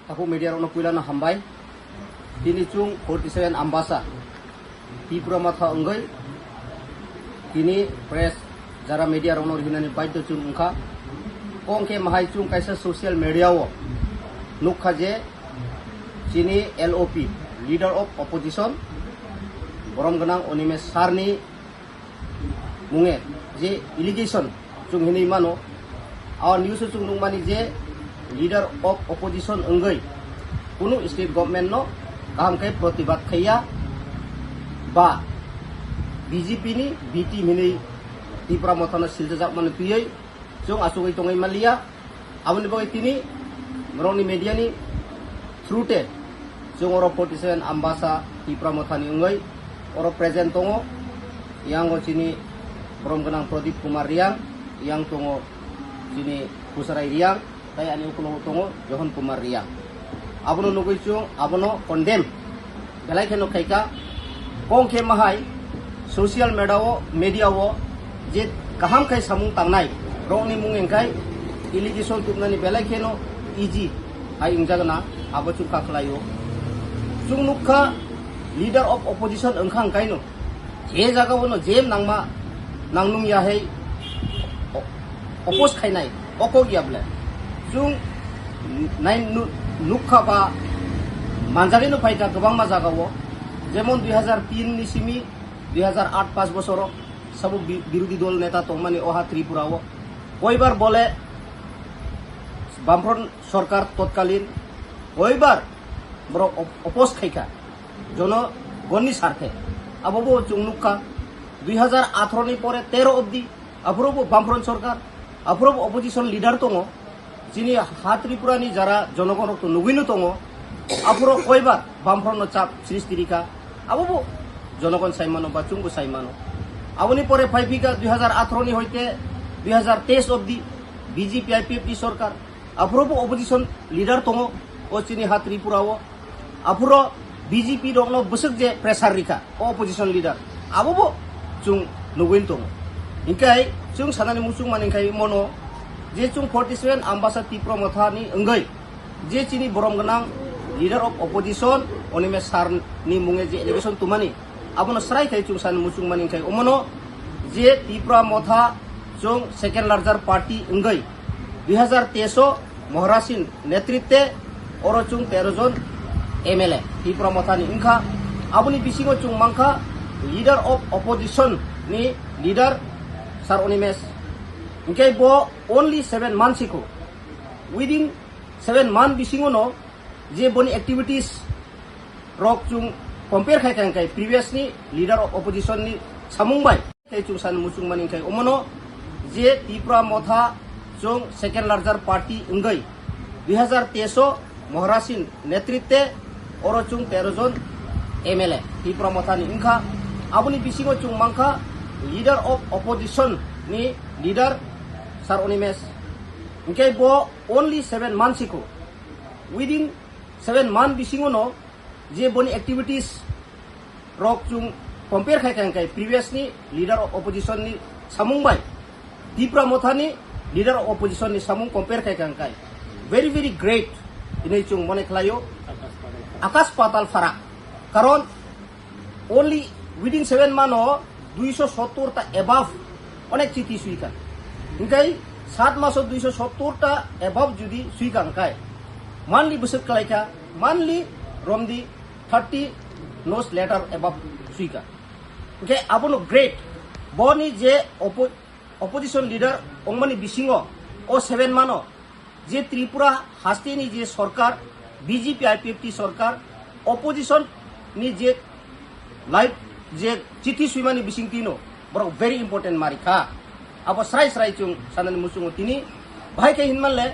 Aku media rono puila na hambai. Kini chung 47 ambasa. Tipura matha enggai. Kini press jara media rono hinani baito chung ungka. Kongke mahai chung kaisa social media wo. Nukha je sini LOP, Leader of Opposition. Borom genang Onimes Sarni munge je allegation chung hini mano. Our news chung nung mani je Leader of Opposition enggai. Kuno state government no kaham kai protibat khaya ba BJP ni BT mini Tipura mothana siljak man tuyai chung asugai tongai malia aboni bagai tini meroni media ni trute chung oro 47 ambasa Tipura mothani enggai oro present tongo yang go sini Borom genang Prodip Kumar Riang yang tongo sini Pusarai Riang tay ani ukuno tongo Johan Kumar Riang abono nugui chung abono condemn belai kheno khaika kongke mahai social media wo je kaham kai samung tangnai rongni mungengkai allegation tupnani belai kheno easy ai ingjagna abo chung kakhlayo chung nukha Leader of Opposition engkhang kaino je jaga wono jem nangma nangnung ya hei opos khainai oko giable chung nain nukha ba manjari no faita gobang ma jaga wo jemon 2003 ni simi 2008 5 বছর সব বিরোধী দল নেতা তংমানি অহা ত্রিপুরা ও কয়বার বলে বামফ্রন্ট সরকার তৎকালীন কয়বার বড় অপোজ খাইকা জনগণনি স্বার্থে আবো চুংনুকা 2018 নি পরে 13 অবধি আফরব বামফ্রন্ট সরকার আফরব অপোজিশন লিডার তঙ্গ যিনি হা ত্রিপুরানি যারা জনগণ তো নুগিনু তঙ্গ আফর কয়বার বামফ্রন্ট চাপ সৃষ্টিরিকা আবো জনগণ সাইমানো বা চুঙ্গু সাইমানো আবনি পরে ফাইভিকা 2018 নি হইতে 2023 অবধি বিজেপি আইপিএফটি সরকার আফরব অপোজিশন লিডার তঙ্গ ও চিনি হা ত্রিপুরা ও আফর বিজেপি রংনো বসক যে প্রেসার রিকা অপোজিশন লিডার আবো chung nuguin tong ingkai chung sanani musung maningkai mono je chung 47 ambasa Tipura mothani enggai je chini borom genang Leader of Opposition Onimes Sarni munge je allegation tumani abono srai kai chung san musung maningkai omono je Tipura motha chung second larger party enggai 2023 Mohrasin netritwe oro chung 13 jon MLA Tipura mothani ingkha aboni bisingo chung mangkha Leader of Opposition ni leader Sar Onimes ingkai bo only 7 months ago within 7 months bisingo no je boni activities rok chung compare khai kai previously Leader of Opposition ni samungbai kai chung san musung maning kai omono je Tipura motha chung second larger party enggai 2023 Mohrasin netritwe oro chung 13 jon MLA Tipura motha ni ingkha aboni bisingo chung mangkha Leader of Opposition ni leader Sar Onimes ingkai bo only 7 months ago within 7 months bisingo no je boni activities rok chung compare khai kai previously Leader of Opposition ni samungbai Tipura motha ni Leader of Opposition ni samung compare khai kai very very great ini chung mone khlayo akas patal farak karon only within 7 months 270 টা above অনেক চিঠি সুইকার Inkai 7 মাস 270 টা above যদি সুইকার কাই মানলি বসত কালাইকা মানলি রমদি 30 নোস letter above সুইকার ওকে abono great বনি যে opposition leader অংমানি বিসিংহ ও 7 মানো যে ত্রিপুরা হাস্তেনি যে সরকার বিজেপি আইপিএফটি সরকার অপোজিশন নি যে live je chithi suimani bising tino bro very important marika abo srai chung sanani musung tini bhai ke hinmalle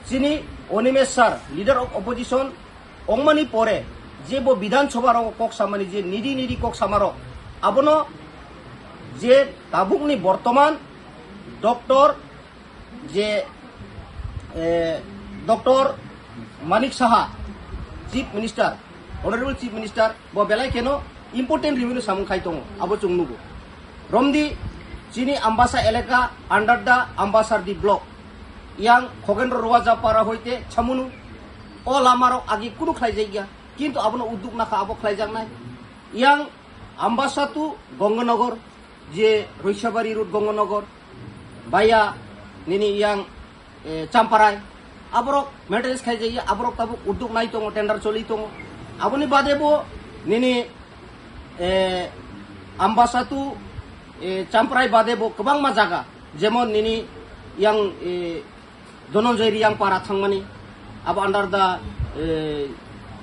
chini Onimes Sar Leader of Opposition ongmani pore je bo bidhan sabha ro kok samani je nidi kok samaro abono je tabukni bortoman doctor je Dr. Manik Saha Chief Minister Honorable Chief Minister bo belai keno important revenue samung khai tongo abo chung nugo romdi chini ambasa eleka under the ambassador di block yang Khoghendra Roa Japara hoite chamunu o lamaro agi kuno khlaijai gya কিন্তু abono uddug nakha abo khlaijak nai yang ambasatu Gangganagor je Roishabari road Gangganagor baya nini yang Champarai aborok maintenance khaijai aborok tabu uddug nai tongo tender choli tongo aboni bade bo nini ambasatu Champarai bade bo kobangma jaga jemon nini yang Dononjai yang para thangmani abo under the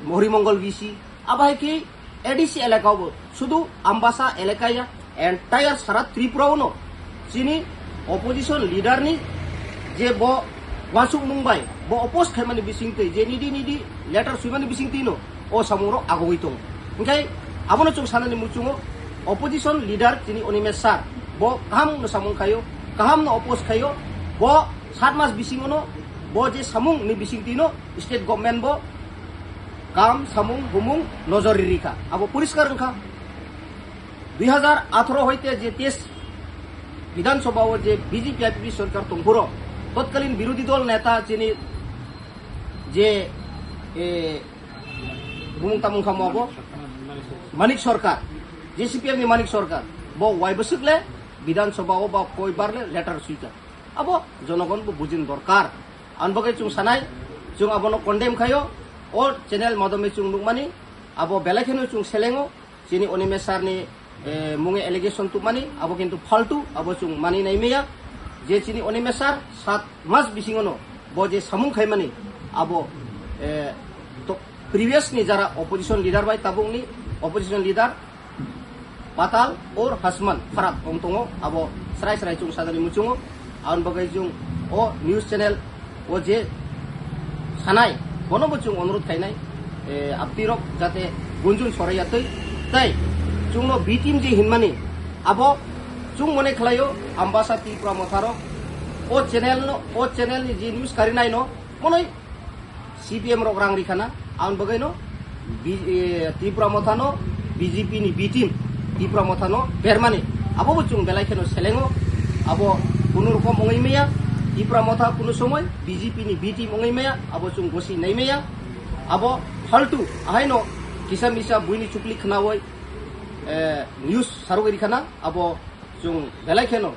Mohrimongol VC abai ki ADC এলাকাও শুধু আমবাসা এলাকায় entire সারা ত্রিপুরাও চিনি opposition leader নি যে ব ওয়াসুক মুম্বাই ব oppose খাইমানি বিসিংতে যে নিদি লেটার সুইমানি বিসিংতে নো ও সামুরো আগোই দं ओंखाय আবনো চং সানানি মুচুঙো অপোজিশন লিডার চিনি অনিমেশ সার ব কাহাম নো সামুং খাयो কাহাম নো অপোজ খাयो ব 7 মাস বিসিংনো ব যে সামুং নি বিসিংতিনো স্টেট গভর্নমেন্ট ব কাম সামুং হুমুং নজরি রিখা আবো পরিষ্কার রেখা 2018 হইতে যে তেজ বিধানসভা ও যে বিজেপি আইপি সরকার তংপুরো তৎকালীন বিরোধী দল নেতা যিনি যে বুমুং তামুং খামাবো মানিক সরকার জেসিপিএম নি মানিক সরকার ব ওয়াই বসুকলে বিধানসভা ও বা কয়বারলে লেটার সুইকা আবো জনগণ বো বুজিন দরকার আনবগে চুং সানাই চুং আবনো condemn খাयो All channel madame chung nukmani abo belakheno chung selengo chini Onimesh sar ni munge allegation tu mani abo kintu faltu abo chung mani nai meya je chini Onimesh sar 7 mas bisingono bo je samung khai mani abo to previous ni jara opposition leader bai tabung ni opposition leader Patal or Hasman Farab ongtongo abo serai chung sadani muchungo aun bagai chung o news channel o je sanai গণবচুং অনুরোধ খাইনাই আপতিরক যাতে গুঞ্জুন সরাইয়াতৈ তাই চুংনো B team যে হিনমানি আবো চুং মনে খেলাইও আমবাসা ত্রিপুরা মথারক ও channel নি যে news কারিনাই no মনই CPM rock রাং রিখানা আউন বগাইনো Tripura মথানো BJP নি বি টিম ত্রিপুরা মথানো বেরমানি আবো বচুং বেলাইখেনো সেলেঙ্গো আবো কোনো রকম অঙ্গইমেয়া ত্রিপুরা মথা কোনো সময় বিজেপি নি বিটি মঙ্গইমেয়া আবো চুং গসি নাইমেয়া আবো ফালতু আহাইনো কিসা মিসা বুইনি চুকলি খানাওই নিউজ সারগরি খানা আবো চুং বেলাইখেনো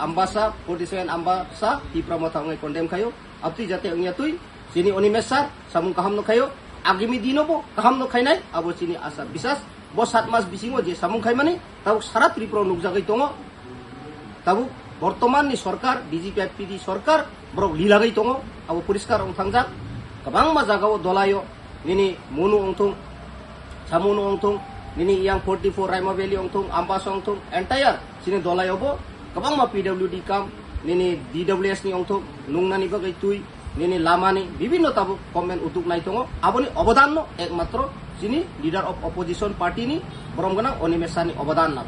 আমবাসা 47 আমবাসা ত্রিপুরা মথা অঙ্গই কন্ডেম খাयो আপতি যাতে অঙ্গিয়া তুই চিনি অনিমেশ সার সামুং কাহাম ন খাयो আগামী দিনবো কাহাম ন খাইনাই আবো চিনি আশা বিশ্বাস ব 7 মাস বিসিংও যে সামুং খাইমানি তাও সারা ত্রিপুরা নুকজাগৈ দङ তাবু বর্তমান নি সরকার বিজেপি আইপিডি সরকার বড় লিলাগাই দङ আবো পরিষ্কার অংথাংজাক গোबां জায়গাও দলাयो নিনি মনু অংথং সামুनु অংথং নিনি ইয়াং 44 রাইমা ভ্যালি অংথং আমবাস অংথং এন্টায়ার চিনি দলাयोबो গোबां পিডব্লিউডি কাম নিনি ডিডব্লিউএস নি অংথং নুংনানি বাগै তুই নিনি লামানি বিভিন্ন তাবু গভর্নমেন্ট উদ্যোগ নাই দङ আবনি অবদান একমাত্র চিনি লিডার অফ অপোজিশন পার্টি নি বরমগনা অনিমেশ সারনি অবদান না